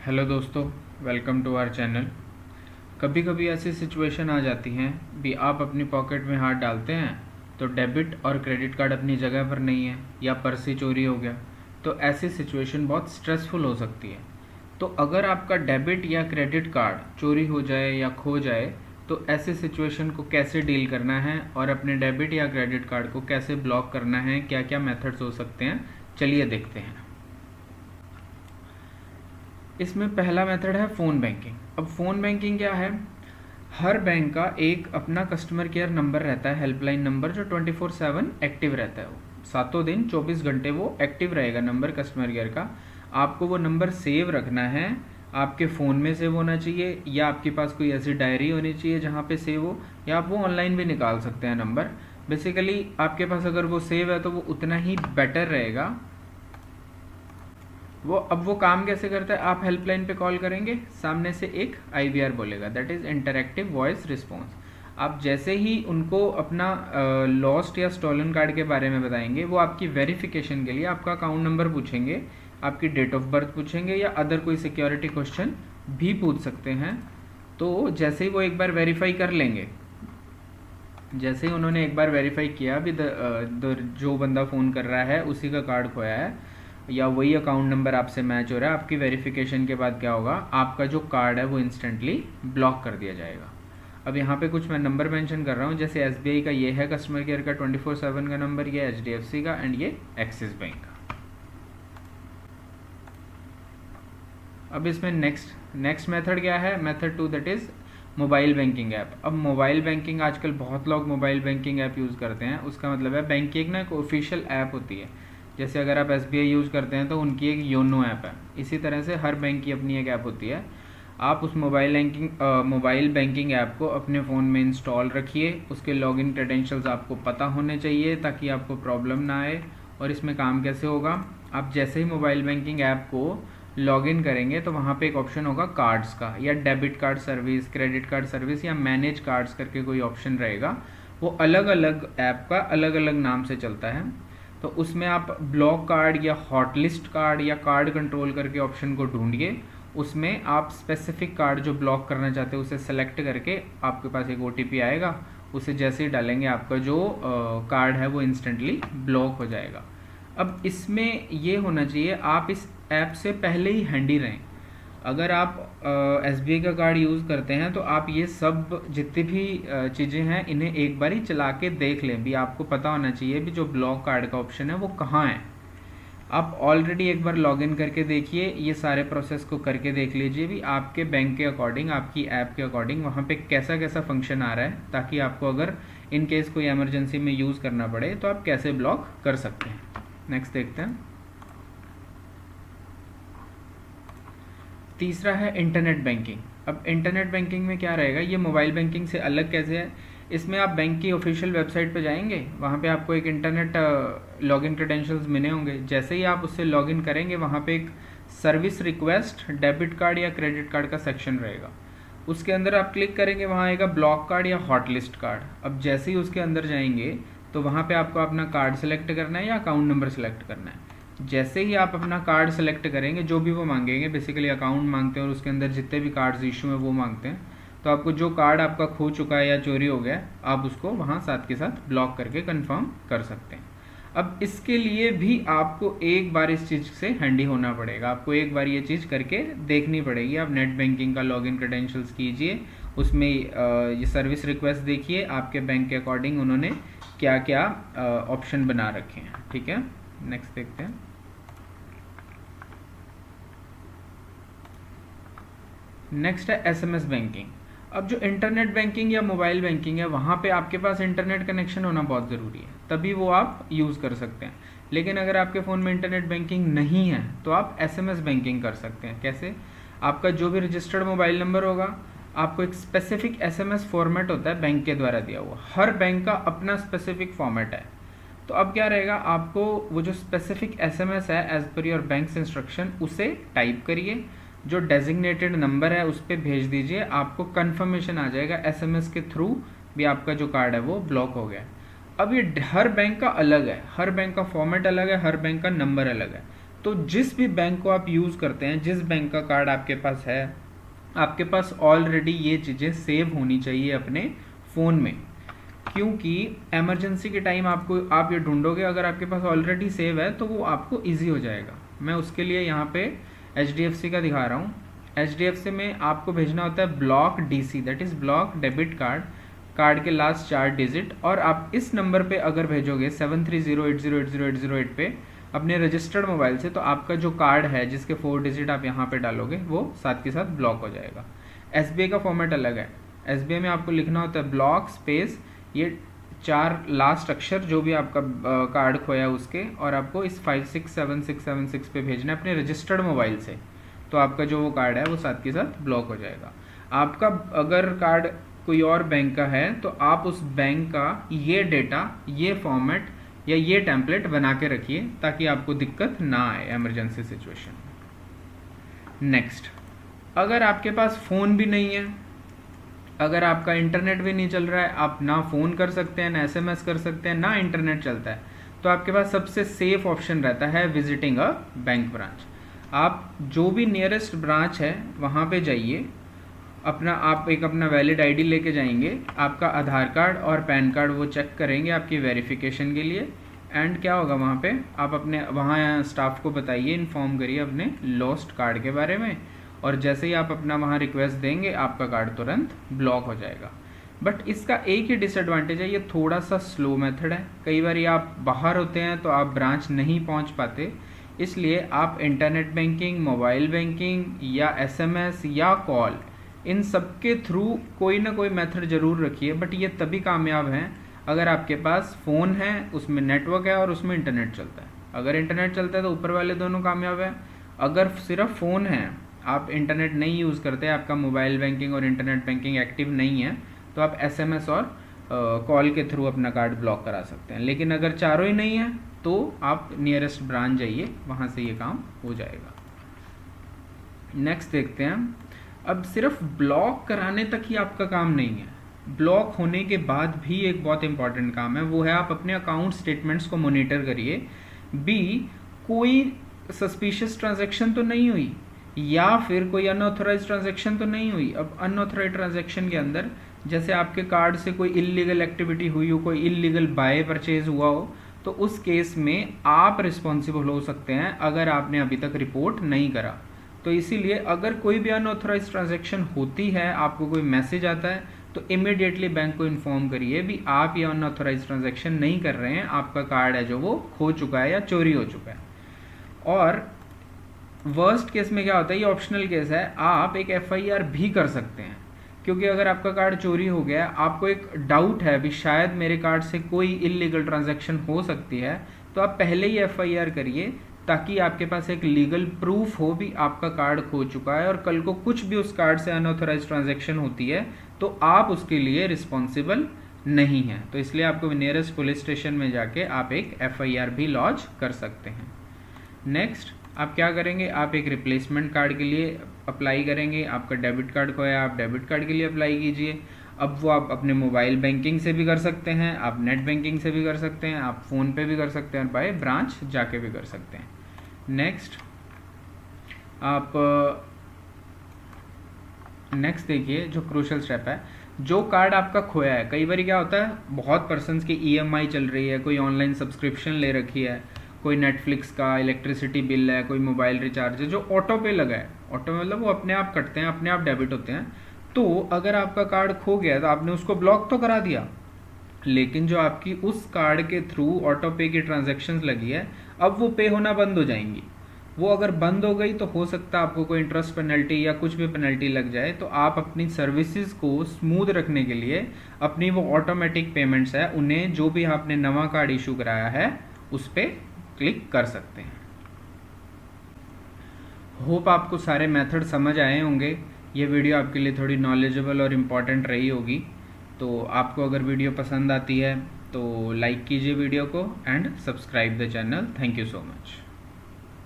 Hello दोस्तों, welcome to our channel. कभी कभी ऐसी सिचुएशन आ जाती हैं भी आप अपनी पॉकेट में हाथ डालते हैं तो डेबिट और क्रेडिट कार्ड अपनी जगह पर नहीं है या पर्स ही चोरी हो गया। तो ऐसी सिचुएशन बहुत स्ट्रेसफुल हो सकती है। तो अगर आपका डेबिट या क्रेडिट कार्ड चोरी हो जाए या खो जाए तो ऐसी सिचुएशन को कैसे डील करना है और अपने डेबिट या क्रेडिट कार्ड को कैसे ब्लॉक करना है, क्या क्या मेथड्स हो सकते हैं, चलिए देखते हैं। इसमें पहला मेथड है फ़ोन बैंकिंग। अब फ़ोन बैंकिंग क्या है? हर बैंक का एक अपना कस्टमर केयर नंबर रहता है, हेल्पलाइन नंबर, जो 24/7 एक्टिव रहता है। वो सातों दिन 24 घंटे वो एक्टिव रहेगा नंबर कस्टमर केयर का। आपको वो नंबर सेव रखना है, आपके फ़ोन में सेव होना चाहिए या आपके पास कोई ऐसी डायरी होनी चाहिए जहाँ पे सेव हो, या आप वो ऑनलाइन भी निकाल सकते हैं नंबर। बेसिकली आपके पास अगर वो सेव है तो वो उतना ही बेटर रहेगा। अब वो काम कैसे करता है? आप हेल्पलाइन पे कॉल करेंगे, सामने से एक IVR बोलेगा, that is interactive voice response. आप जैसे ही उनको अपना लॉस्ट या स्टॉलन कार्ड के बारे में बताएंगे, वो आपकी वेरिफिकेशन के लिए आपका अकाउंट नंबर पूछेंगे, आपकी डेट ऑफ बर्थ पूछेंगे या अदर कोई सिक्योरिटी क्वेश्चन भी पूछ सकते हैं। तो जैसे ही वो एक बार वेरीफाई कर लेंगे, जैसे ही उन्होंने एक बार वेरीफाई किया भी जो बंदा फ़ोन कर रहा है उसी का कार्ड खोया है या वही अकाउंट नंबर आपसे मैच हो रहा है, आपकी वेरिफिकेशन के बाद क्या होगा, आपका जो कार्ड है वो इंस्टेंटली ब्लॉक कर दिया जाएगा। अब यहाँ पे कुछ मैं नंबर मेंशन कर रहा हूँ, जैसे SBI का ये है कस्टमर केयर का 24/7 का नंबर, ये HDFC का एंड ये एक्सिस बैंक का। अब इसमें नेक्स्ट मेथड क्या है? Method 2, that is mobile banking app. अब मोबाइल बैंकिंग आजकल बहुत लोग मोबाइल बैंकिंग ऐप यूज़ करते हैं। उसका मतलब है बैंक की एक ना एक ऑफिशियल ऐप होती है। जैसे अगर आप SBI यूज़ करते हैं तो उनकी एक योनो ऐप है। इसी तरह से हर बैंक की अपनी एक ऐप होती है। आप उस मोबाइल बैंकिंग ऐप को अपने फ़ोन में इंस्टॉल रखिए। उसके लॉगिन क्रेडेंशियल्स आपको पता होने चाहिए ताकि आपको प्रॉब्लम ना आए। और इसमें काम कैसे होगा? आप जैसे ही मोबाइल बैंकिंग ऐप को लॉगिन करेंगे तो वहाँ पे एक ऑप्शन होगा कार्ड्स का, या debit card service, credit card service या मैनेज कार्ड्स करके कोई ऑप्शन रहेगा। वो अलग अलग ऐप का अलग अलग नाम से चलता है। तो उसमें आप ब्लॉक कार्ड या हॉटलिस्ट कार्ड या कार्ड कंट्रोल करके ऑप्शन को ढूंढिए। उसमें आप स्पेसिफिक कार्ड जो ब्लॉक करना चाहते हैं उसे सेलेक्ट करके आपके पास एक OTP आएगा। उसे जैसे ही डालेंगे आपका जो कार्ड है वो इंस्टेंटली ब्लॉक हो जाएगा। अब इसमें ये होना चाहिए, आप इस ऐप से पहले ही हैंडी रहें। अगर आप SBI का कार्ड यूज़ करते हैं तो आप ये सब जितनी भी चीज़ें हैं इन्हें एक बार ही चला के देख लें भी। आपको पता होना चाहिए भी जो ब्लॉक कार्ड का ऑप्शन है वो कहाँ है। आप ऑलरेडी एक बार लॉगिन करके देखिए, ये सारे प्रोसेस को करके देख लीजिए भी आपके बैंक के अकॉर्डिंग, आपकी ऐप के अकॉर्डिंग वहाँ पे कैसा कैसा फंक्शन आ रहा है, ताकि आपको अगर इन केस कोई इमरजेंसी में यूज़ करना पड़े तो आप कैसे ब्लॉक कर सकते हैं। नेक्स्ट देखते हैं। तीसरा है इंटरनेट बैंकिंग। अब इंटरनेट बैंकिंग में क्या रहेगा, ये मोबाइल बैंकिंग से अलग कैसे है? इसमें आप बैंक की ऑफिशियल वेबसाइट पे जाएंगे, वहाँ पे आपको एक इंटरनेट लॉगिन क्रेडेंशियल्स मिले होंगे। जैसे ही आप उससे लॉगिन करेंगे वहाँ पे एक सर्विस रिक्वेस्ट डेबिट कार्ड या क्रेडिट कार्ड का सेक्शन रहेगा। उसके अंदर आप क्लिक करेंगे, वहाँ आएगा ब्लॉक कार्ड या हॉटलिस्ट कार्ड। अब जैसे ही उसके अंदर जाएंगे तो वहाँ पे आपको अपना कार्ड सेलेक्ट करना है या अकाउंट नंबर सेलेक्ट करना है। जैसे ही आप अपना कार्ड सेलेक्ट करेंगे, जो भी वो मांगेंगे, बेसिकली अकाउंट मांगते हैं और उसके अंदर जितने भी कार्ड्स इशू हैं वो मांगते हैं। तो आपको जो कार्ड आपका खो चुका है या चोरी हो गया, आप उसको वहाँ साथ के साथ ब्लॉक करके कंफर्म कर सकते हैं। अब इसके लिए भी आपको एक बार इस चीज़ से हैंडी होना पड़ेगा। आपको एक बार ये चीज़ करके देखनी पड़ेगी। आप नेट बैंकिंग का लॉगिन क्रेडेंशियल्स कीजिए, उसमें ये सर्विस रिक्वेस्ट देखिए आपके बैंक के अकॉर्डिंग उन्होंने क्या क्या ऑप्शन बना रखे हैं। ठीक है, नेक्स्ट देखते हैं। नेक्स्ट है SMS बैंकिंग। अब जो इंटरनेट बैंकिंग या मोबाइल बैंकिंग है, वहाँ पे आपके पास इंटरनेट कनेक्शन होना बहुत ज़रूरी है, तभी वो आप यूज़ कर सकते हैं। लेकिन अगर आपके फ़ोन में इंटरनेट बैंकिंग नहीं है तो आप SMS बैंकिंग कर सकते हैं। कैसे? आपका जो भी रजिस्टर्ड मोबाइल नंबर होगा, आपको एक स्पेसिफिक SMS फॉर्मेट होता है बैंक के द्वारा दिया हुआ। हर बैंक का अपना स्पेसिफिक फॉर्मेट है। तो अब क्या रहेगा, आपको वो जो स्पेसिफिक SMS है as per your banks instruction उसे टाइप करिए, जो डेजिग्नेटेड नंबर है उस पर भेज दीजिए। आपको कंफर्मेशन आ जाएगा SMS के थ्रू भी आपका जो कार्ड है वो ब्लॉक हो गया। अब ये हर बैंक का अलग है, हर बैंक का फॉर्मेट अलग है, हर बैंक का नंबर अलग है। तो जिस भी बैंक को आप यूज़ करते हैं, जिस बैंक का कार्ड आपके पास है, आपके पास ऑलरेडी ये चीज़ें सेव होनी चाहिए अपने फ़ोन में, क्योंकि इमरजेंसी के टाइम आप ये ढूंढोगे, अगर आपके पास ऑलरेडी सेव है तो वो आपको ईजी हो जाएगा। मैं उसके लिए यहाँ पे HDFC का दिखा रहा हूँ। HDFC में आपको भेजना होता है block DC, that is block debit card के लास्ट 4 डिजिट, और आप इस नंबर पे अगर भेजोगे 7308080808 पे अपने रजिस्टर्ड मोबाइल से, तो आपका जो कार्ड है जिसके 4 डिजिट आप यहाँ पे डालोगे वो साथ के साथ ब्लॉक हो जाएगा। SBI का फॉर्मेट अलग है। SBI में आपको लिखना होता है ब्लॉक स्पेस ये 4 लास्ट अक्षर जो भी आपका कार्ड खोया उसके, और आपको इस 567676 पे भेजना है अपने रजिस्टर्ड मोबाइल से, तो आपका जो वो कार्ड है वो साथ के साथ ब्लॉक हो जाएगा। आपका अगर कार्ड कोई और बैंक का है तो आप उस बैंक का ये डेटा, ये फॉर्मेट या ये टेम्पलेट बना के रखिए ताकि आपको दिक्कत ना आए इमरजेंसी सिचुएशन में। नेक्स्ट, अगर आपके पास फ़ोन भी नहीं है, अगर आपका इंटरनेट भी नहीं चल रहा है, आप ना फ़ोन कर सकते हैं, ना SMS कर सकते हैं, ना इंटरनेट चलता है, तो आपके पास सबसे सेफ ऑप्शन रहता है विजिटिंग अ बैंक ब्रांच। आप जो भी नियरेस्ट ब्रांच है वहाँ पे जाइए, आप अपना वैलिड ID लेके जाएंगे, आपका आधार कार्ड और पैन कार्ड वो चेक करेंगे आपकी वेरिफिकेशन के लिए। एंड क्या होगा वहाँ पे, आप अपने वहाँ स्टाफ को बताइए, इन्फॉर्म करिए अपने लॉस्ट कार्ड के बारे में, और जैसे ही आप अपना वहाँ रिक्वेस्ट देंगे आपका कार्ड तुरंत ब्लॉक हो जाएगा। बट इसका एक ही डिसएडवांटेज है, ये थोड़ा सा स्लो मेथड है। कई बार आप बाहर होते हैं तो आप ब्रांच नहीं पहुँच पाते, इसलिए आप इंटरनेट बैंकिंग, मोबाइल बैंकिंग या SMS या कॉल, इन सब के थ्रू कोई ना कोई मेथड ज़रूर रखिए। बट ये तभी कामयाब हैं अगर आपके पास फ़ोन है, उसमें नेटवर्क है और उसमें इंटरनेट चलता है। अगर इंटरनेट चलता है तो ऊपर वाले दोनों कामयाब हैं। अगर सिर्फ फ़ोन है, आप इंटरनेट नहीं यूज़ करते, आपका मोबाइल बैंकिंग और इंटरनेट बैंकिंग एक्टिव नहीं है, तो आप SMS और कॉल के थ्रू अपना कार्ड ब्लॉक करा सकते हैं। लेकिन अगर चारों ही नहीं है तो आप नियरेस्ट ब्रांच जाइए, वहाँ से ये काम हो जाएगा। नेक्स्ट देखते हैं, अब सिर्फ ब्लॉक कराने तक ही आपका काम नहीं है, ब्लॉक होने के बाद भी एक बहुत इंपॉर्टेंट काम है, वो है आप अपने अकाउंट स्टेटमेंट्स को मॉनिटर करिए। कोई सस्पिशियस ट्रांजैक्शन तो नहीं हुई, या फिर कोई अनऑथराइज ट्रांजैक्शन तो नहीं हुई। अब अनऑथराइज ट्रांजैक्शन के अंदर जैसे आपके कार्ड से कोई इल्लीगल एक्टिविटी हुई हो, कोई इल्लीगल बाय परचेज हुआ हो, तो उस केस में आप रिस्पॉन्सिबल हो सकते हैं अगर आपने अभी तक रिपोर्ट नहीं करा। तो इसीलिए अगर कोई भी अनऑथराइज ट्रांजैक्शन होती है, आपको कोई मैसेज आता है, तो इमीडिएटली बैंक को इन्फॉर्म करिए भी आप ये अनऑथराइज ट्रांजैक्शन नहीं कर रहे हैं, आपका कार्ड है जो वो खो चुका है या चोरी हो चुका है। और वर्स्ट केस में क्या होता है, ये ऑप्शनल केस है, आप एक FIR भी कर सकते हैं, क्योंकि अगर आपका कार्ड चोरी हो गया, आपको एक डाउट है भी शायद मेरे कार्ड से कोई इल्लीगल ट्रांजैक्शन हो सकती है, तो आप पहले ही FIR करिए ताकि आपके पास एक लीगल प्रूफ हो भी आपका कार्ड खो चुका है, और कल को कुछ भी उस कार्ड से अनऑथराइज ट्रांजैक्शन होती है तो आप उसके लिए रिस्पॉन्सिबल नहीं हैं। तो इसलिए आपको नियरेस्ट पुलिस स्टेशन में जाके आप एक FIR भी लॉन्च कर सकते हैं। नेक्स्ट, आप क्या करेंगे, आप एक रिप्लेसमेंट कार्ड के लिए अप्लाई करेंगे। आपका डेबिट कार्ड खोया, आप डेबिट कार्ड के लिए अप्लाई कीजिए। अब वो आप अपने मोबाइल बैंकिंग से भी कर सकते हैं, आप नेट बैंकिंग से भी कर सकते हैं, आप फ़ोन पे भी कर सकते हैं, और बाय ब्रांच जाके भी कर सकते हैं। नेक्स्ट, आप नेक्स्ट देखिए जो क्रूशल स्टेप है, जो कार्ड आपका खोया है, कई बार क्या होता है, बहुत पर्सन्स की EMI चल रही है, कोई ऑनलाइन सब्सक्रिप्शन ले रखी है, कोई नेटफ्लिक्स का इलेक्ट्रिसिटी बिल है, कोई मोबाइल रिचार्ज है जो ऑटो पे लगा है। ऑटो मतलब वो अपने आप कटते हैं, अपने आप डेबिट होते हैं। तो अगर आपका कार्ड खो गया तो आपने उसको ब्लॉक तो करा दिया, लेकिन जो आपकी उस कार्ड के थ्रू ऑटो पे की ट्रांजैक्शंस लगी है, अब वो पे होना बंद हो जाएंगी। वो अगर बंद हो गई तो हो सकता है आपको कोई इंटरेस्ट पेनल्टी या कुछ भी पेनल्टी लग जाए। तो आप अपनी सर्विसेज को स्मूथ रखने के लिए अपनी वो ऑटोमेटिक पेमेंट्स है, उन्हें जो भी आपने नवा कार्ड इशू कराया है उस पर क्लिक कर सकते हैं। होप आपको सारे मेथड समझ आए होंगे। ये वीडियो आपके लिए थोड़ी नॉलेजेबल और इम्पॉर्टेंट रही होगी। तो आपको अगर वीडियो पसंद आती है तो लाइक कीजिए वीडियो को and subscribe the channel. Thank you so much.